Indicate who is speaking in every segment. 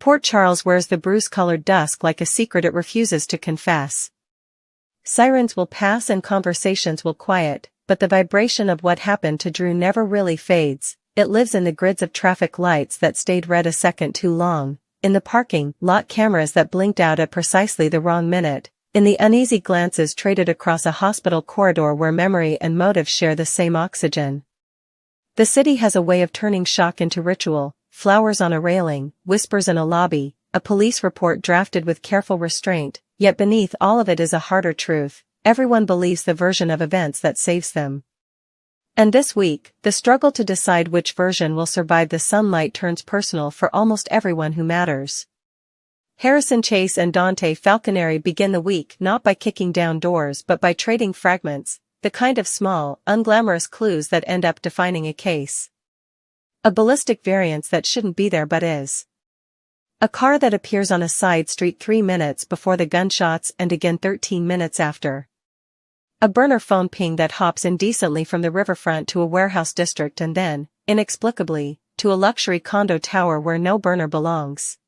Speaker 1: Port Charles wears the bruise-colored dusk like a secret it refuses to confess. Sirens will pass and conversations will quiet, but the vibration of what happened to Drew never really fades. It lives in the grids of traffic lights that stayed red a second too long, in the parking lot cameras that blinked out at precisely the wrong minute, in the uneasy glances traded across a hospital corridor where memory and motive share the same oxygen. The city has a way of turning shock into ritual: flowers on a railing, whispers in a lobby, a police report drafted with careful restraint, yet beneath all of it is a harder truth: everyone believes the version of events that saves them. And this week, the struggle to decide which version will survive the sunlight turns personal for almost everyone who matters. Harrison Chase and Dante Falconeri begin the week not by kicking down doors but by trading fragments, the kind of small, unglamorous clues that end up defining a case. A ballistic variance that shouldn't be there but is. A car that appears on a side street 3 minutes before the gunshots and again 13 minutes after. A burner phone ping that hops indecently from the riverfront to a warehouse district and then, inexplicably, to a luxury condo tower where no burner belongs.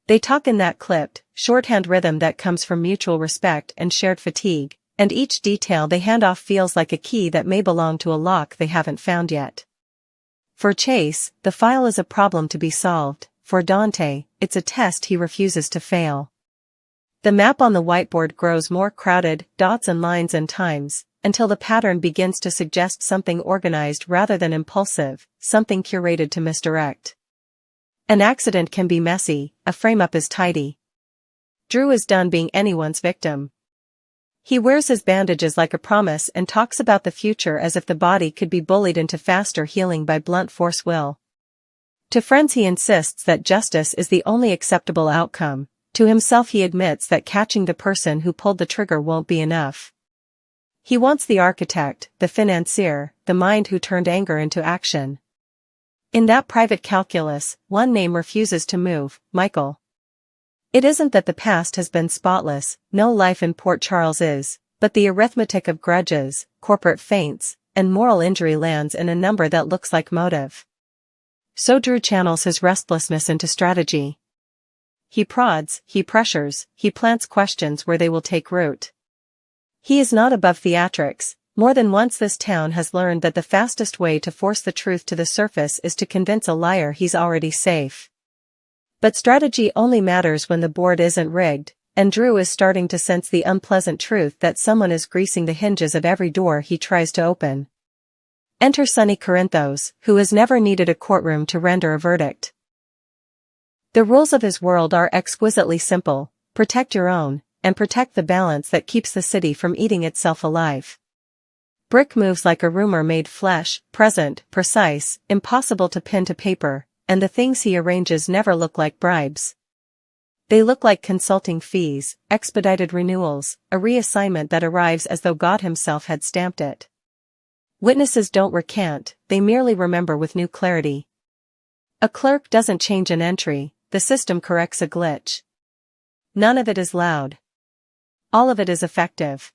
Speaker 1: They talk in that clipped, shorthand rhythm that comes from mutual respect and shared fatigue, and each detail they hand off feels like a key that may belong to a lock they haven't found yet. For Chase, the file is a problem to be solved; for Dante, it's a test he refuses to fail. The map on the whiteboard grows more crowded, dots and lines and times, until the pattern begins to suggest something organized rather than impulsive, something curated to misdirect. An accident can be messy, a frame-up is tidy. Drew is done being anyone's victim. He wears his bandages like a promise and talks about the future as if the body could be bullied into faster healing by blunt force will. To friends he insists that justice is the only acceptable outcome. To himself he admits that catching the person who pulled the trigger won't be enough. He wants the architect, the financier, the mind who turned anger into action. In that private calculus, one name refuses to move: Michael. It isn't that the past has been spotless, no life in Port Charles is, but the arithmetic of grudges, corporate feints, and moral injury lands in a number that looks like motive. So Drew channels his restlessness into strategy. He prods, he pressures, he plants questions where they will take root. He is not above theatrics. More than once this town has learned that the fastest way to force the truth to the surface is to convince a liar he's already safe. But strategy only matters when the board isn't rigged, and Drew is starting to sense the unpleasant truth that someone is greasing the hinges of every door he tries to open. Enter Sonny Corinthos, who has never needed a courtroom to render a verdict. The rules of his world are exquisitely simple: protect your own, and protect the balance that keeps the city from eating itself alive. Brick moves like a rumor made flesh, present, precise, impossible to pin to paper, and the things he arranges never look like bribes. They look like consulting fees, expedited renewals, a reassignment that arrives as though God himself had stamped it. Witnesses don't recant, they merely remember with new clarity. A clerk doesn't change an entry, the system corrects a glitch. None of it is loud. All of it is effective.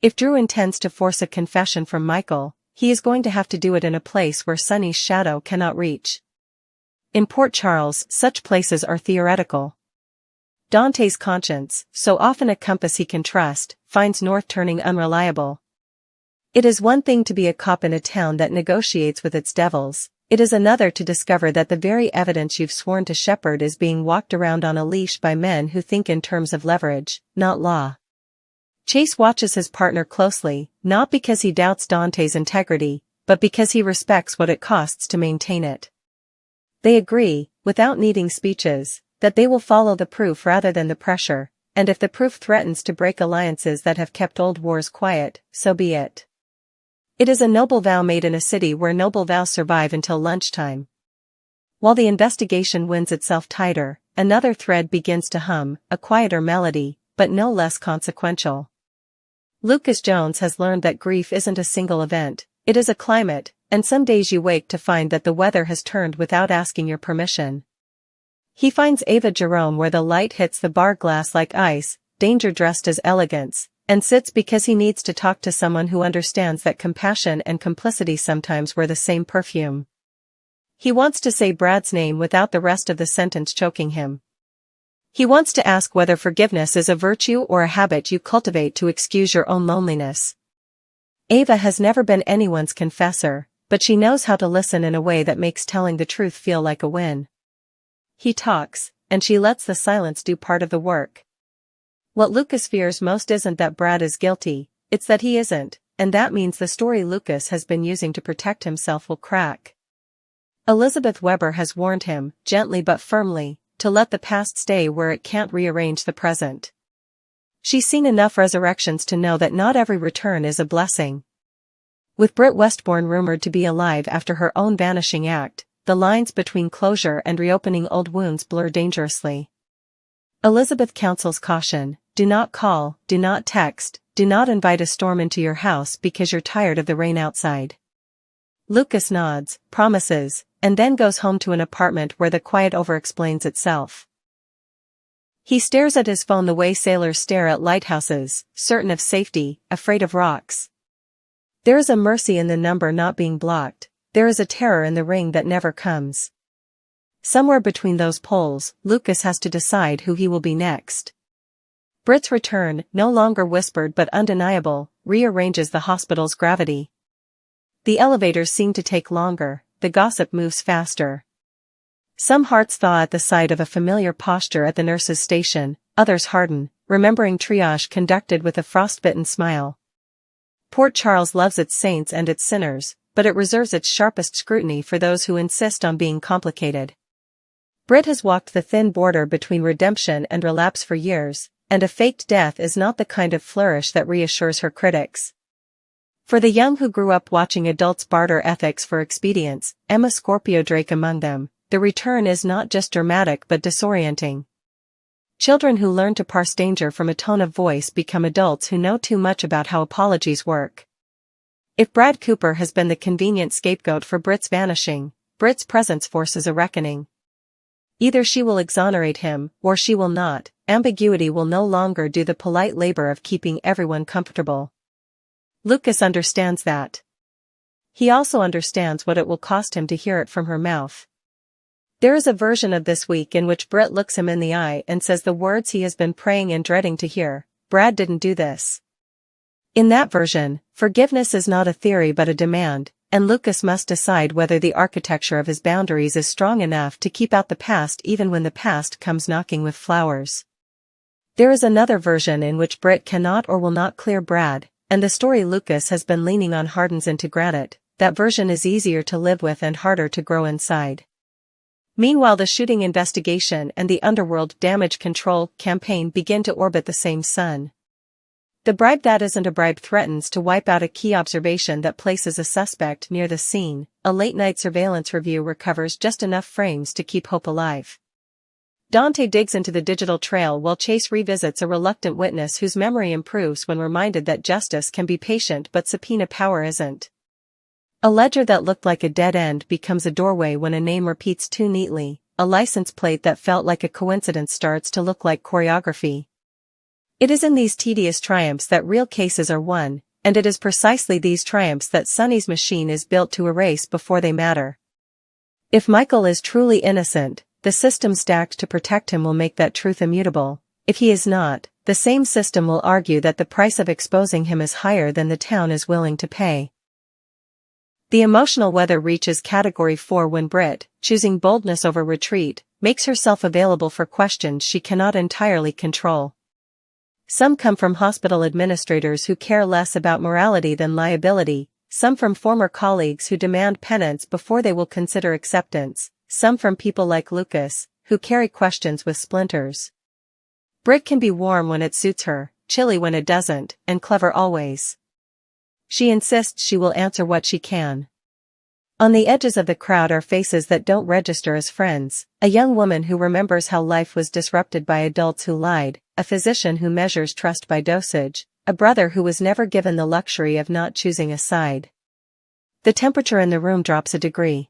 Speaker 1: If Drew intends to force a confession from Michael, he is going to have to do it in a place where Sonny's shadow cannot reach. In Port Charles, such places are theoretical. Dante's conscience, so often a compass he can trust, finds north turning unreliable. It is one thing to be a cop in a town that negotiates with its devils. It is another to discover that the very evidence you've sworn to shepherd is being walked around on a leash by men who think in terms of leverage, not law. Chase watches his partner closely, not because he doubts Dante's integrity, but because he respects what it costs to maintain it. They agree, without needing speeches, that they will follow the proof rather than the pressure, and if the proof threatens to break alliances that have kept old wars quiet, so be it. It is a noble vow made in a city where noble vows survive until lunchtime. While the investigation winds itself tighter, another thread begins to hum, a quieter melody, but no less consequential. Lucas Jones has learned that grief isn't a single event, it is a climate, and some days you wake to find that the weather has turned without asking your permission. He finds Ava Jerome where the light hits the bar glass like ice, danger dressed as elegance, and sits because he needs to talk to someone who understands that compassion and complicity sometimes wear the same perfume. He wants to say Brad's name without the rest of the sentence choking him. He wants to ask whether forgiveness is a virtue or a habit you cultivate to excuse your own loneliness. Ava has never been anyone's confessor, but she knows how to listen in a way that makes telling the truth feel like a win. He talks, and she lets the silence do part of the work. What Lucas fears most isn't that Brad is guilty, it's that he isn't, and that means the story Lucas has been using to protect himself will crack. Elizabeth Weber has warned him, gently but firmly, to let the past stay where it can't rearrange the present. She's seen enough resurrections to know that not every return is a blessing. With Britt Westbourne rumored to be alive after her own vanishing act, the lines between closure and reopening old wounds blur dangerously. Elizabeth counsels caution: do not call, do not text, do not invite a storm into your house because you're tired of the rain outside. Lucas nods, promises, and then goes home to an apartment where the quiet overexplains itself. He stares at his phone the way sailors stare at lighthouses, certain of safety, afraid of rocks. There is a mercy in the number not being blocked, there is a terror in the ring that never comes. Somewhere between those poles, Lucas has to decide who he will be next. Britt's return, no longer whispered but undeniable, rearranges the hospital's gravity. The elevators seem to take longer, the gossip moves faster. Some hearts thaw at the sight of a familiar posture at the nurse's station, others harden, remembering triage conducted with a frostbitten smile. Port Charles loves its saints and its sinners, but it reserves its sharpest scrutiny for those who insist on being complicated. Britt has walked the thin border between redemption and relapse for years, and a faked death is not the kind of flourish that reassures her critics. For the young who grew up watching adults barter ethics for expedience, Emma Scorpio Drake among them, the return is not just dramatic but disorienting. Children who learn to parse danger from a tone of voice become adults who know too much about how apologies work. If Brad Cooper has been the convenient scapegoat for Britt's vanishing, Britt's presence forces a reckoning. Either she will exonerate him, or she will not. Ambiguity will no longer do the polite labor of keeping everyone comfortable. Lucas understands that. He also understands what it will cost him to hear it from her mouth. There is a version of this week in which Britt looks him in the eye and says the words he has been praying and dreading to hear: Brad didn't do this. In that version, forgiveness is not a theory but a demand, and Lucas must decide whether the architecture of his boundaries is strong enough to keep out the past even when the past comes knocking with flowers. There is another version in which Britt cannot or will not clear Brad, and the story Lucas has been leaning on hardens into granite. That version is easier to live with and harder to grow inside. Meanwhile, the shooting investigation and the underworld damage control campaign begin to orbit the same sun. The bribe that isn't a bribe threatens to wipe out a key observation that places a suspect near the scene. A late-night surveillance review recovers just enough frames to keep hope alive. Dante digs into the digital trail while Chase revisits a reluctant witness whose memory improves when reminded that justice can be patient but subpoena power isn't. A ledger that looked like a dead end becomes a doorway when a name repeats too neatly. A license plate that felt like a coincidence starts to look like choreography. It is in these tedious triumphs that real cases are won, and it is precisely these triumphs that Sonny's machine is built to erase before they matter. If Michael is truly innocent, the system stacked to protect him will make that truth immutable. If he is not, the same system will argue that the price of exposing him is higher than the town is willing to pay. The emotional weather reaches Category 4 when Britt, choosing boldness over retreat, makes herself available for questions she cannot entirely control. Some come from hospital administrators who care less about morality than liability, some from former colleagues who demand penance before they will consider acceptance, some from people like Lucas, who carry questions with splinters. Britt can be warm when it suits her, chilly when it doesn't, and clever always. She insists she will answer what she can. On the edges of the crowd are faces that don't register as friends: a young woman who remembers how life was disrupted by adults who lied, a physician who measures trust by dosage, a brother who was never given the luxury of not choosing a side. The temperature in the room drops a degree.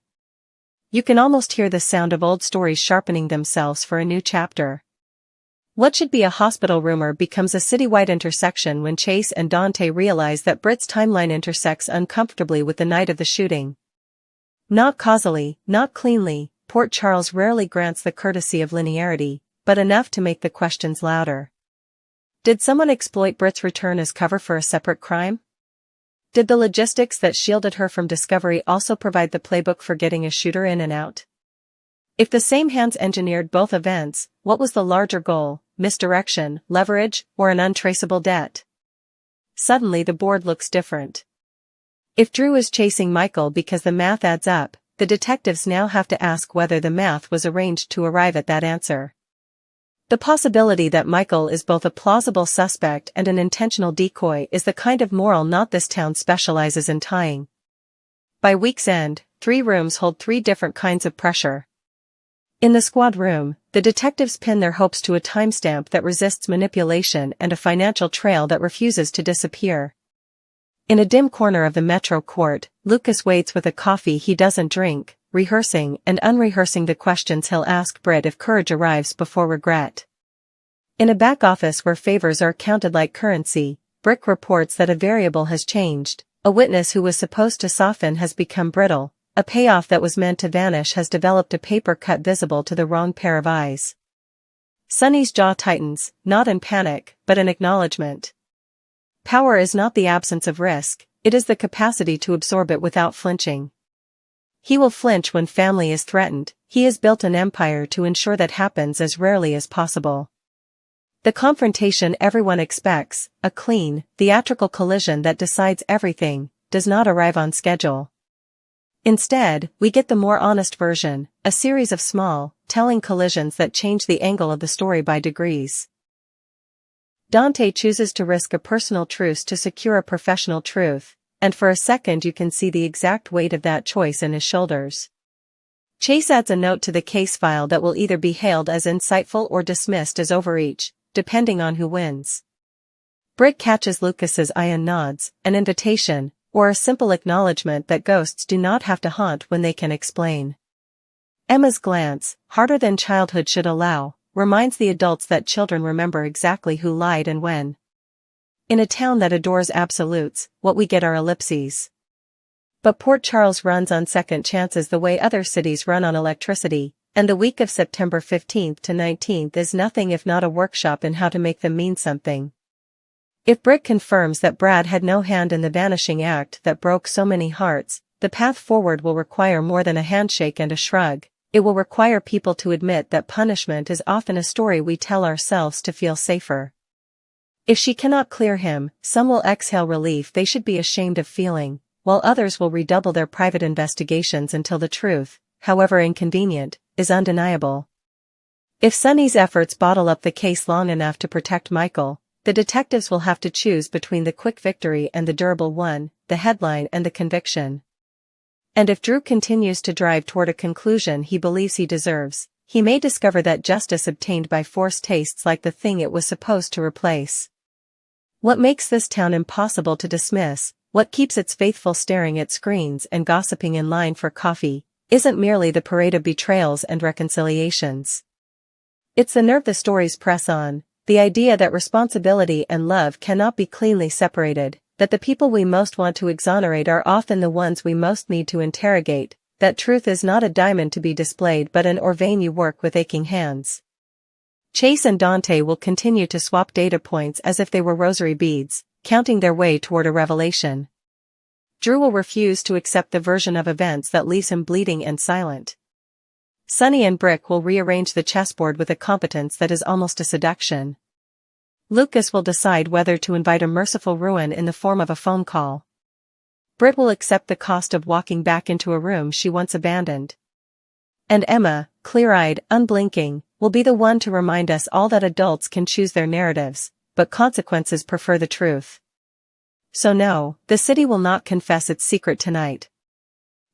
Speaker 1: You can almost hear the sound of old stories sharpening themselves for a new chapter. What should be a hospital rumor becomes a citywide intersection when Chase and Dante realize that Britt's timeline intersects uncomfortably with the night of the shooting. Not causally, not cleanly, Port Charles rarely grants the courtesy of linearity, but enough to make the questions louder. Did someone exploit Britt's return as cover for a separate crime? Did the logistics that shielded her from discovery also provide the playbook for getting a shooter in and out? If the same hands engineered both events, what was the larger goal, misdirection, leverage, or an untraceable debt? Suddenly the board looks different. If Drew is chasing Michael because the math adds up, the detectives now have to ask whether the math was arranged to arrive at that answer. The possibility that Michael is both a plausible suspect and an intentional decoy is the kind of moral knot this town specializes in tying. By week's end, 3 rooms hold 3 different kinds of pressure. In the squad room, the detectives pin their hopes to a timestamp that resists manipulation and a financial trail that refuses to disappear. In a dim corner of the Metro court, Lucas waits with a coffee he doesn't drink, rehearsing and unrehearsing the questions he'll ask Britt if courage arrives before regret. In a back office where favors are counted like currency, Brick reports that a variable has changed, a witness who was supposed to soften has become brittle, a payoff that was meant to vanish has developed a paper cut visible to the wrong pair of eyes. Sonny's jaw tightens, not in panic, but in acknowledgement. Power is not the absence of risk, it is the capacity to absorb it without flinching. He will flinch when family is threatened. He has built an empire to ensure that happens as rarely as possible. The confrontation everyone expects, a clean, theatrical collision that decides everything, does not arrive on schedule. Instead, we get the more honest version, a series of small, telling collisions that change the angle of the story by degrees. Dante chooses to risk a personal truce to secure a professional truth, and for a second you can see the exact weight of that choice in his shoulders. Chase adds a note to the case file that will either be hailed as insightful or dismissed as overreach, depending on who wins. Britt catches Lucas's eye and nods, an invitation, or a simple acknowledgement that ghosts do not have to haunt when they can explain. Emma's glance, harder than childhood should allow, reminds the adults that children remember exactly who lied and when. In a town that adores absolutes, what we get are ellipses. But Port Charles runs on second chances the way other cities run on electricity, and the week of September 15th to 19th is nothing if not a workshop in how to make them mean something. If Britt confirms that Brad had no hand in the vanishing act that broke so many hearts, the path forward will require more than a handshake and a shrug. It will require people to admit that punishment is often a story we tell ourselves to feel safer. If she cannot clear him, some will exhale relief they should be ashamed of feeling, while others will redouble their private investigations until the truth, however inconvenient, is undeniable. If Sonny's efforts bottle up the case long enough to protect Michael, the detectives will have to choose between the quick victory and the durable one, the headline and the conviction. And if Drew continues to drive toward a conclusion he believes he deserves, he may discover that justice obtained by force tastes like the thing it was supposed to replace. What makes this town impossible to dismiss, what keeps its faithful staring at screens and gossiping in line for coffee, isn't merely the parade of betrayals and reconciliations. It's the nerve the stories press on, the idea that responsibility and love cannot be cleanly separated, that the people we most want to exonerate are often the ones we most need to interrogate, that truth is not a diamond to be displayed but an ore vein you work with aching hands. Chase and Dante will continue to swap data points as if they were rosary beads, counting their way toward a revelation. Drew will refuse to accept the version of events that leaves him bleeding and silent. Sonny and Brick will rearrange the chessboard with a competence that is almost a seduction. Lucas will decide whether to invite a merciful ruin in the form of a phone call. Britt will accept the cost of walking back into a room she once abandoned. And Emma, clear-eyed, unblinking, will be the one to remind us all that adults can choose their narratives, but consequences prefer the truth. So no, the city will not confess its secret tonight.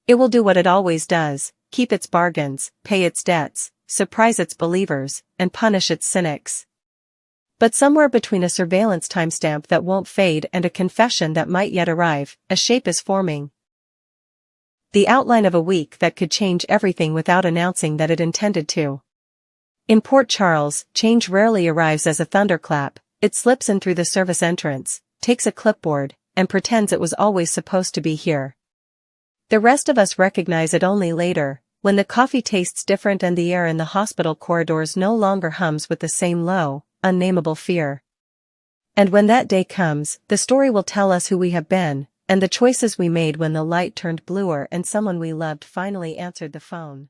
Speaker 1: It will do what it always does, keep its bargains, pay its debts, surprise its believers, and punish its cynics. But somewhere between a surveillance timestamp that won't fade and a confession that might yet arrive, a shape is forming. The outline of a week that could change everything without announcing that it intended to. In Port Charles, change rarely arrives as a thunderclap, it slips in through the service entrance, takes a clipboard, and pretends it was always supposed to be here. The rest of us recognize it only later, when the coffee tastes different and the air in the hospital corridors no longer hums with the same low, unnameable fear. And when that day comes, the story will tell us who we have been, and the choices we made when the light turned bluer and someone we loved finally answered the phone.